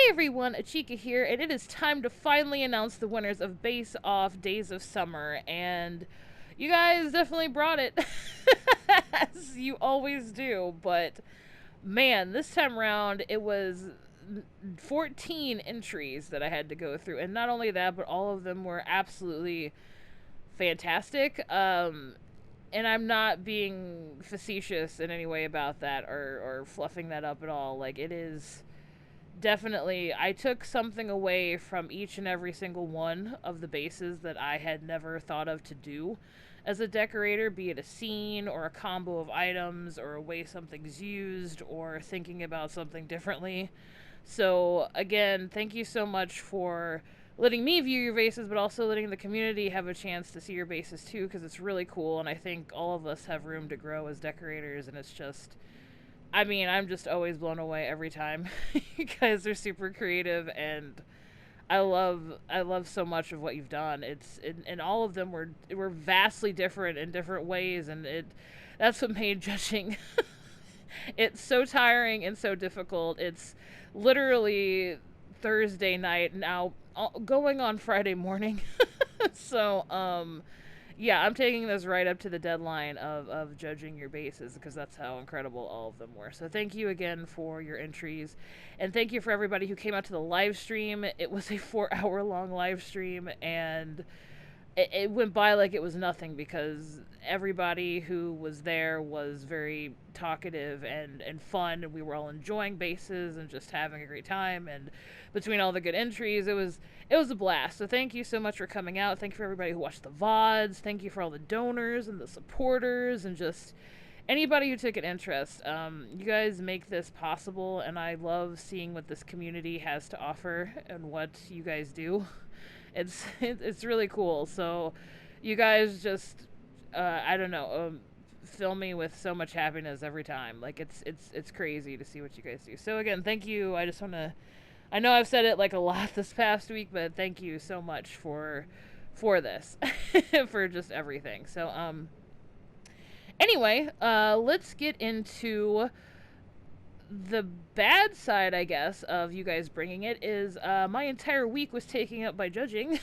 everyone, Achika here, and it is time to finally announce the winners of Base Off Days of Summer, and you guys definitely brought it, as you always do, but man, this time around it was 14 entries that I had to go through, and not only that, but all of them were absolutely fantastic, and I'm not being facetious in any way about that or fluffing that up at all. Like, it is definitely, I took something away from each and every single one of the bases that I had never thought of to do as a decorator, be it a scene or a combo of items or a way something's used or thinking about something differently. So again, thank you so much for letting me view your bases, but also letting the community have a chance to see your bases too, because it's really cool, and I think all of us have room to grow as decorators, and it's just, I mean, I'm just always blown away every time. You guys are super creative, and I love so much of what you've done. And all of them were vastly different in different ways, and it that's what made judging it's so tiring and so difficult. It's literally Thursday night now, going on Friday morning. So yeah, I'm taking this right up to the deadline of judging your bases, because that's how incredible all of them were. So thank you again for your entries. And thank you for everybody who came out to the live stream. It was a 4 hour long live stream, and it went by like it was nothing, because everybody who was there was very talkative and fun, and we were all enjoying bases and just having a great time. And between all the good entries, it was a blast. So thank you so much for coming out. Thank you for everybody who watched the VODs. Thank you for all the donors and the supporters and just anybody who took an interest. You guys make this possible, and I love seeing what this community has to offer and what you guys do. It's really cool. So you guys just I don't know, fill me with so much happiness every time. Like, it's crazy to see what you guys do. So again, thank you. I just want to, I know I've said it like a lot this past week, but thank you so much for this for just everything. So anyway, let's get into the bad side, I guess, of you guys bringing it. Is my entire week was taken up by judging.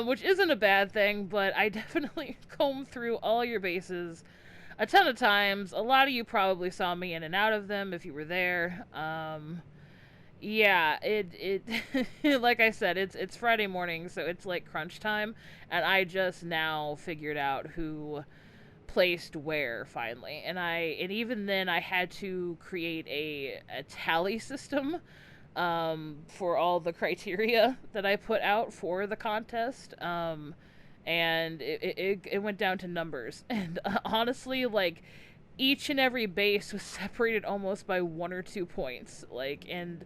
Which isn't a bad thing, but I definitely combed through all your bases a ton of times. A lot of you probably saw me in and out of them if you were there. Yeah, it like I said, it's Friday morning, so it's like crunch time, and I just now figured out who placed where finally. And even then I had to create a tally system for all the criteria that I put out for the contest. And it went down to numbers. And honestly, like, each and every base was separated almost by 1 or 2 points. Like, and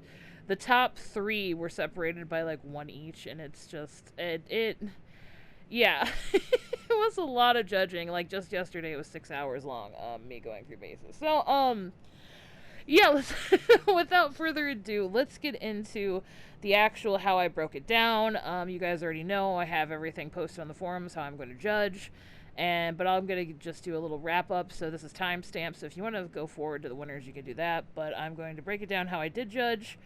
the top three were separated by like one each, and it's just yeah. It was a lot of judging. Like, just yesterday it was 6 hours long, me going through bases. So yeah, without further ado, let's get into the actual how I broke it down. You guys already know I have everything posted on the forums, how I'm going to judge. But I'm going to just do a little wrap up. So this is timestamp. So if you want to go forward to the winners, you can do that. But I'm going to break it down how I did judge.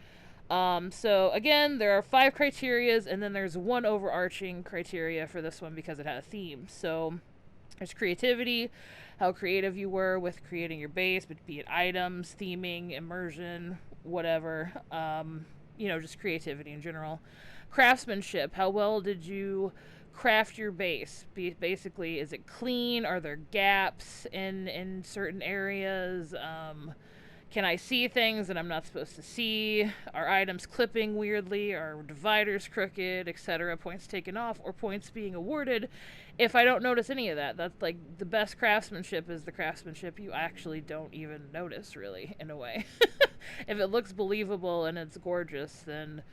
So again, there are 5 criterias, and then there's one overarching criteria for this one because it had a theme. So there's creativity, how creative you were with creating your base, but be it items, theming, immersion, whatever. Just creativity in general. Craftsmanship, how well did you craft your base? Basically, is it clean? Are there gaps in certain areas? Can I see things that I'm not supposed to see? Are items clipping weirdly? Are dividers crooked, etc.? Points taken off, or points being awarded if I don't notice any of that. That's like, the best craftsmanship is the craftsmanship you actually don't even notice, really, in a way. If it looks believable and it's gorgeous, then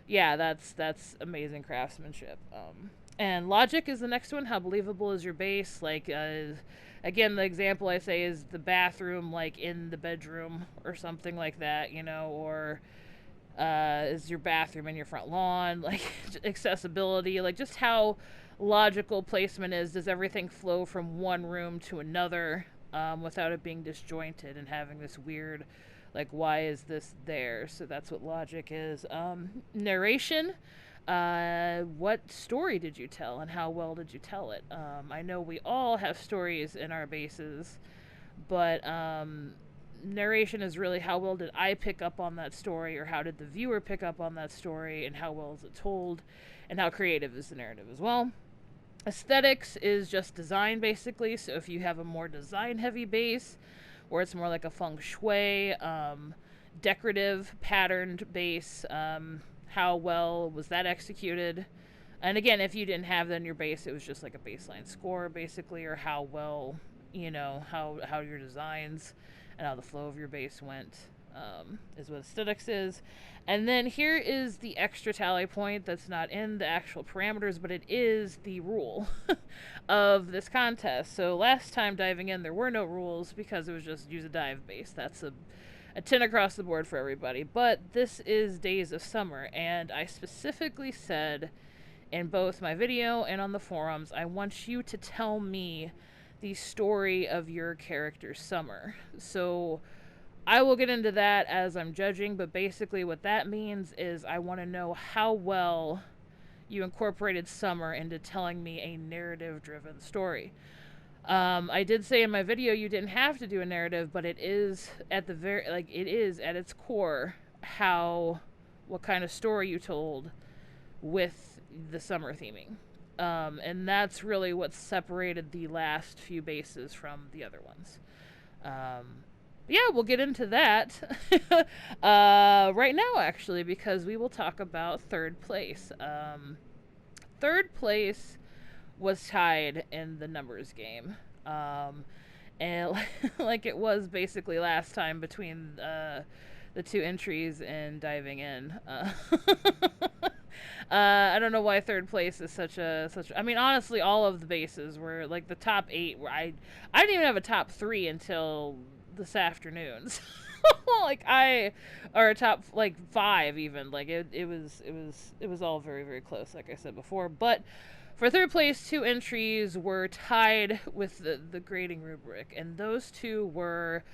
yeah, that's amazing craftsmanship. And logic is the next one. How believable is your base? Like, again, the example I say is the bathroom, like, in the bedroom or something like that, or is your bathroom in your front lawn? Like, accessibility, like, just how logical placement is. Does everything flow from one room to another without it being disjointed and having this weird, Like, why is this there? So that's what logic is. Narration. What story did you tell, and how well did you tell it? I know we all have stories in our bases, but narration is really how well did I pick up on that story, or how did the viewer pick up on that story, and how well is it told, and how creative is the narrative as well. Aesthetics is just design, basically. So if you have a more design heavy base, or it's more like a feng shui, decorative, patterned base, how well was that executed? And again, if you didn't have that in your base, it was just like a baseline score, basically, or how well, how your designs and how the flow of your base went, is what aesthetics is. And then here is the extra tally point that's not in the actual parameters, but it is the rule of this contest. So last time diving in, there were no rules because it was just use a dive base. That's a 10 across the board for everybody. But this is Days of Summer, and I specifically said in both my video and on the forums, I want you to tell me the story of your character's summer. So I will get into that as I'm judging, but basically what that means is I want to know how well you incorporated summer into telling me a narrative-driven story. I did say in my video you didn't have to do a narrative, but it is at its core what kind of story you told with the summer theming. And that's really what separated the last few bases from the other ones. Yeah, we'll get into that right now, actually, because we will talk about third place. Third place was tied in the numbers game. And like it was basically last time between the two entries and diving in. I don't know why third place is such. I mean, honestly, all of the bases were like the top 8. Where I didn't even have a top 3 until this afternoon. Or a top like 5 even. Like it was all very, very close, like I said before. But for third place, 2 entries were tied with the grading rubric, and those two were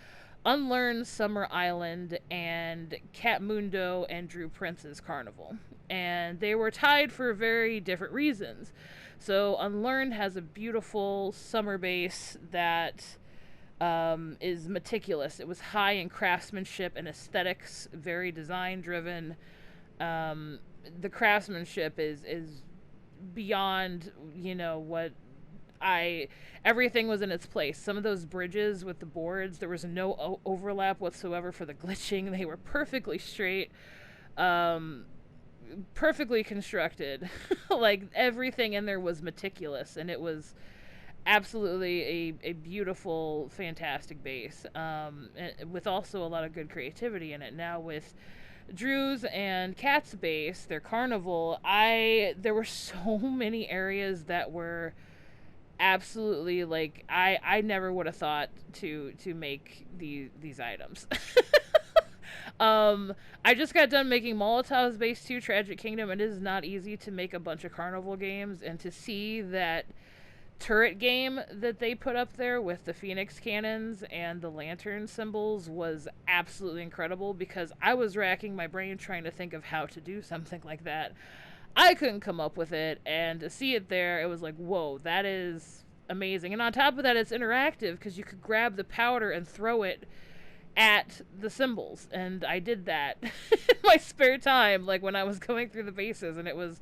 Unlearned Summer Island and Catmundo and Drew Prince's Carnival. And they were tied for very different reasons. So Unlearned has a beautiful summer base that is meticulous. It was high in craftsmanship and aesthetics, very design driven. The craftsmanship is beyond, what everything was in its place. Some of those bridges with the boards, there was no overlap whatsoever for the glitching. They were perfectly straight, perfectly constructed. Like everything in there was meticulous, and it was absolutely a beautiful, fantastic base, with also a lot of good creativity in it. Now with Drew's and Kat's base, their carnival, there were so many areas that were absolutely like I never would have thought to make these items. I just got done making Molotov's base 2 Tragic Kingdom. It is not easy to make a bunch of carnival games, and to see that turret game that they put up there with the phoenix cannons and the lantern symbols was absolutely incredible, because I was racking my brain trying to think of how to do something like that. I couldn't come up with it, and to see it there, it was like, whoa, that is amazing. And on top of that, it's interactive, because you could grab the powder and throw it at the symbols, and I did that in my spare time, like when I was going through the bases, and it was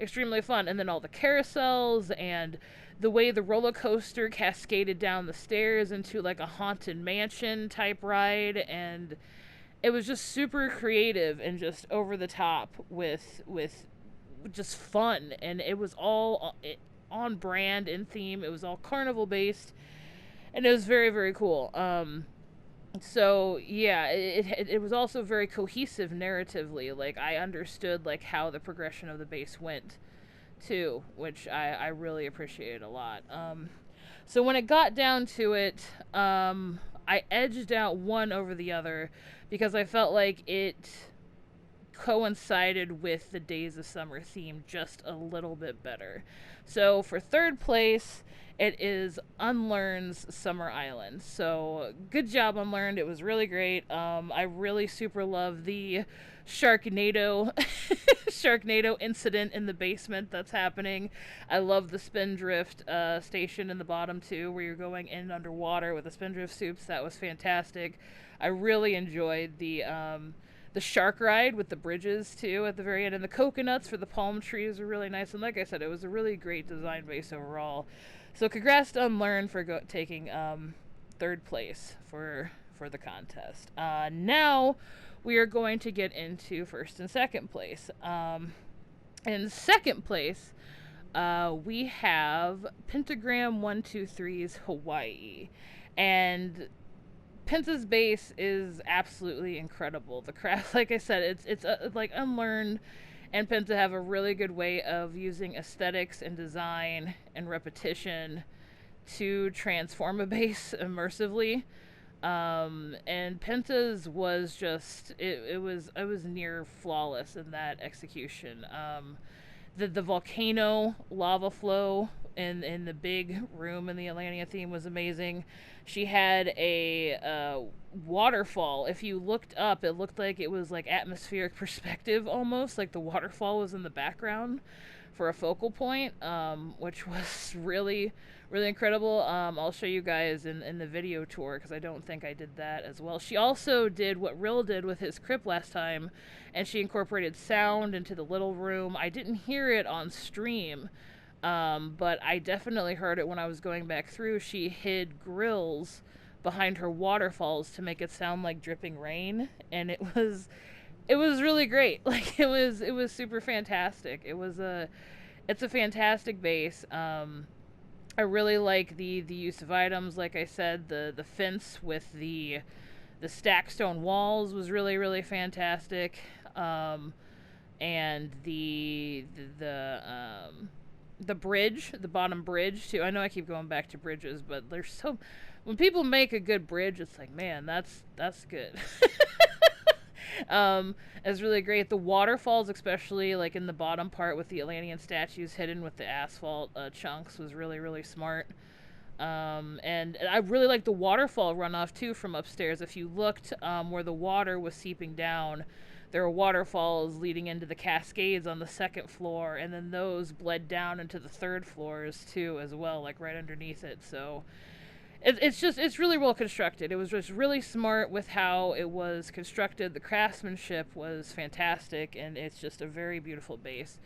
extremely fun. And then all the carousels, and the way the roller coaster cascaded down the stairs into like a haunted mansion type ride, and it was just super creative and just over the top with just fun, and it was all on brand in theme. It was all carnival based, and it was very, very cool. So yeah, it was also very cohesive narratively. Like I understood like how the progression of the base went too, which I really appreciated a lot. So when it got down to it, I edged out one over the other, because I felt like it coincided with the Days of Summer theme just a little bit better. So for third place, it is Unlearn's Summer Island. So good job, Unlearned. It was really great. I really super love the Sharknado Sharknado incident in the basement that's happening. I love the Spindrift station in the bottom too, where you're going in underwater with the Spindrift soups. That was fantastic. I really enjoyed the shark ride with the bridges too at the very end, and the coconuts for the palm trees were really nice. And like I said, it was a really great design base overall. So congrats to Unlearn for taking third place for the contest. Now we are going to get into first and second place. In second place, we have Pentagram 123's Hawaii, and Penta's base is absolutely incredible. The craft, like I said, it's like Unlearned and Penta have a really good way of using aesthetics and design and repetition to transform a base immersively. And Penta's was just it was near flawless in that execution. The volcano lava flow in the big room in the Atlantia theme was amazing. She had a waterfall. If you looked up, it looked like it was like atmospheric perspective almost, like the waterfall was in the background for a focal point, which was really incredible. I'll show you guys in the video tour because I don't think I did that as well. She also did what Rill did with his crypt last time, and she incorporated sound into the little room. I didn't hear it on stream, but I definitely heard it when I was going back through. She hid grills behind her waterfalls to make it sound like dripping rain, and it was really great. Like it was super fantastic. It's a fantastic base. I really like the use of items. Like I said, the fence with the stack stone walls was really fantastic. And the bridge, the bottom bridge too. I know I keep going back to bridges, but there's so when people make a good bridge, it's like, man, that's good. It's really great. The waterfalls, especially like in the bottom part with the Atlantean statues hidden with the asphalt chunks, was really smart. And I really like the waterfall runoff too from upstairs. If you looked where the water was seeping down, there were waterfalls leading into the cascades on the second floor, and then those bled down into the third floors too, as well, like right underneath it. So it's really well constructed. It was just really smart with how it was constructed. The craftsmanship was fantastic, and it's just a very beautiful base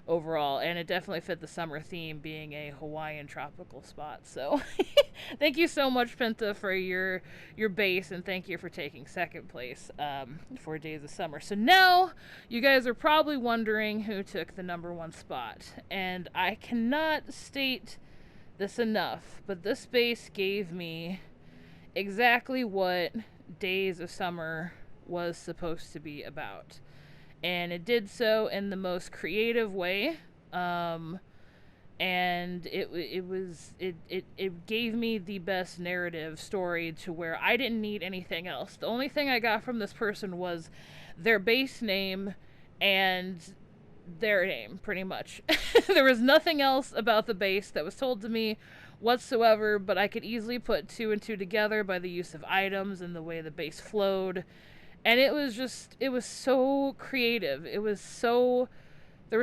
overall, and it definitely fit the summer theme, being a Hawaiian tropical spot. So thank you so much, Penta, for your base, and thank you for taking second place for Days of Summer. So now you guys are probably wondering who took the number one spot, and I cannot state this enough, but this base gave me exactly what Days of Summer was supposed to be about, and it did so in the most creative way. And it gave me the best narrative story, to where I didn't need anything else. The only thing I got from this person was their base name and their name, pretty much. There was nothing else about the base that was told to me whatsoever, but I could easily put two and two together by the use of items and the way the base flowed. And it was so creative. There were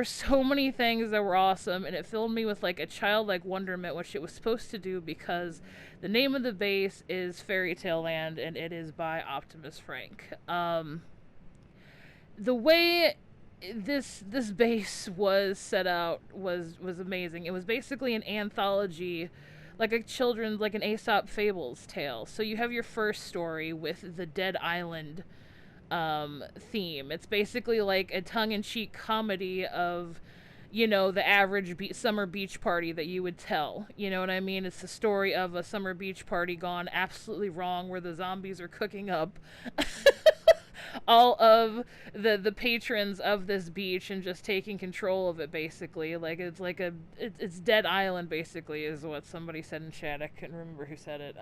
so many things that were awesome, and it filled me with like a childlike wonderment, which it was supposed to do, because the name of the base is Fairy Tale Land, and it is by Optimus Frank. The way this base was set out was amazing. It was basically an anthology, like a children's, like an Aesop Fables tale. So you have your first story with the Dead Island theme. It's basically like a tongue-in-cheek comedy of, the average summer beach party that you would tell. You know what I mean? It's the story of a summer beach party gone absolutely wrong, where the zombies are cooking up all of the patrons of this beach and just taking control of it, basically. Like it's Dead Island, basically, is what somebody said in chat. I couldn't remember who said it.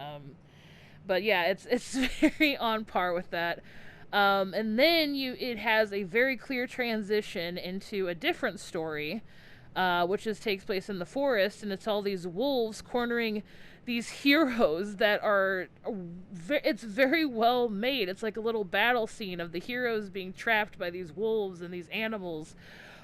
But yeah, it's very on par with that. And then it has a very clear transition into a different story, which takes place in the forest, and it's all these wolves cornering these heroes that are. It's very well made. It's like a little battle scene of the heroes being trapped by these wolves and these animals,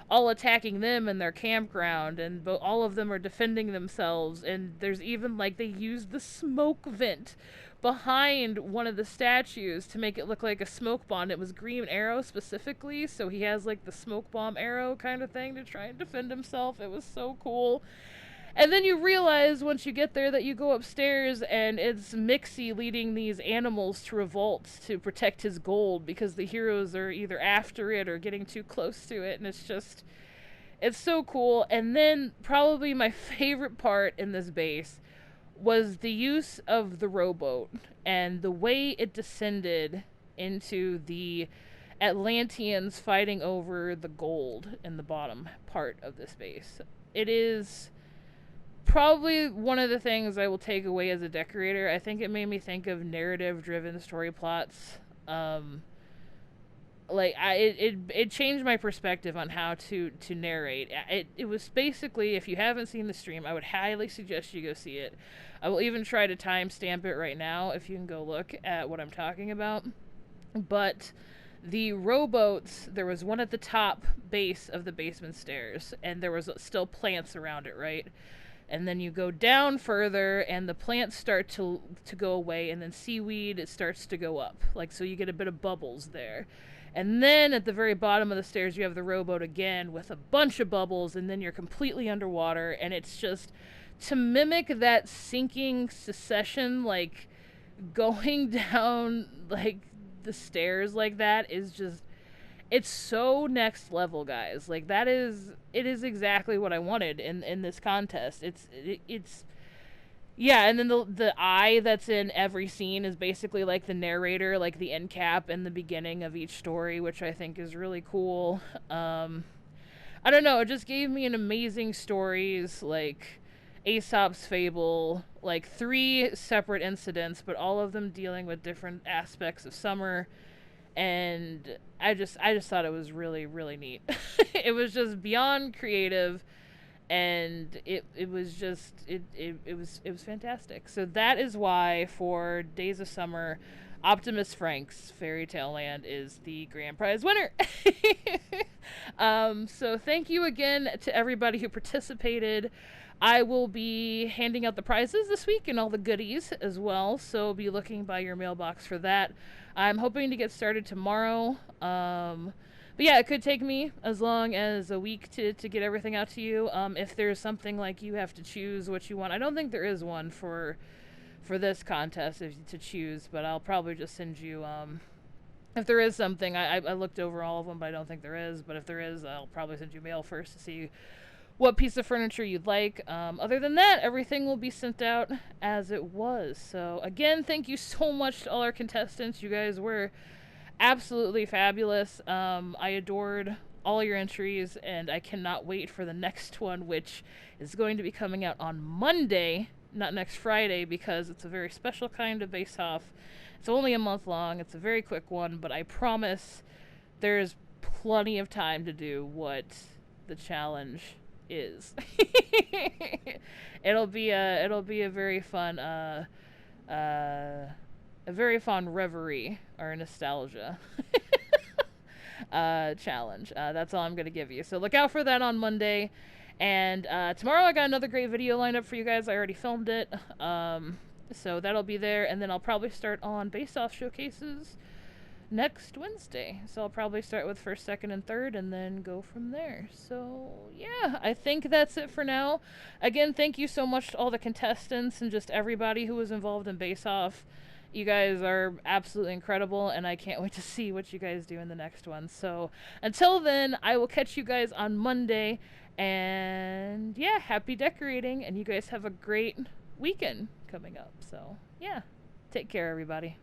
all attacking them in their campground, and all of them are defending themselves. And there's even like they use the smoke vent behind one of the statues to make it look like a smoke bomb. It was Green Arrow specifically, so he has like the smoke bomb arrow kind of thing to try and defend himself. It was so cool. And then you realize once you get there that you go upstairs and it's Mixie leading these animals to revolt to protect his gold because the heroes are either after it or getting too close to it. And it's so cool. And then probably my favorite part in this base was the use of the rowboat and the way it descended into the Atlanteans fighting over the gold in the bottom part of this base. It is probably one of the things I will take away as a decorator. I think it made me think of narrative-driven story plots. It changed my perspective on how to narrate. It was basically, if you haven't seen the stream, I would highly suggest you go see it. I will even try to timestamp it right now if you can go look at what I'm talking about. But the rowboats, there was one at the top base of the basement stairs, and there was still plants around it, right? And then you go down further, and the plants start to go away, and then seaweed, it starts to go up. Like, so you get a bit of bubbles there. And then at the very bottom of the stairs, you have the rowboat again with a bunch of bubbles, and then you're completely underwater, and it's just to mimic that sinking Succession, like, going down, like, the stairs like that is just, it's so next level, guys. Like, it is exactly what I wanted in this contest. It's yeah, and then the eye that's in every scene is basically like the narrator, like the end cap and the beginning of each story, which I think is really cool. I don't know, it just gave me an amazing stories, like Aesop's Fable, like 3 separate incidents, but all of them dealing with different aspects of summer. And I just thought it was really, really neat. It was just beyond creative, and it was just it was fantastic. So that is why for Days of Summer, Optimus Frank's Fairy Tale Land is the grand prize winner. So thank you again to everybody who participated. I will be handing out the prizes this week and all the goodies as well, so be looking by your mailbox for that. I'm hoping to get started tomorrow. But yeah, it could take me as long as a week to get everything out to you. If there's something like you have to choose what you want, I don't think there is one for this contest to choose, but I'll probably just send you, if there is something, I looked over all of them, but I don't think there is, but if there is, I'll probably send you mail first to see what piece of furniture you'd like. Other than that, everything will be sent out as it was. So again, thank you so much to all our contestants. You guys were absolutely fabulous. I adored all your entries, and I cannot wait for the next one, which is going to be coming out on Monday, not next Friday, because it's a very special kind of base-off. It's only a month long. It's a very quick one, but I promise there's plenty of time to do what the challenge is. It'll be a very fun a very fun reverie or nostalgia challenge. That's all I'm gonna give you. So look out for that on Monday. And tomorrow I got another great video lined up for you guys. I already filmed it. So that'll be there, and then I'll probably start on base-off showcases next Wednesday. So I'll probably start with first, second, and third, and then go from there. So yeah, I think that's it for now. Again, thank you so much to all the contestants and just everybody who was involved in base-off. You guys are absolutely incredible, and I can't wait to see what you guys do in the next one. So until then, I will catch you guys on Monday, and yeah, happy decorating, and you guys have a great weekend coming up. So yeah, take care, everybody.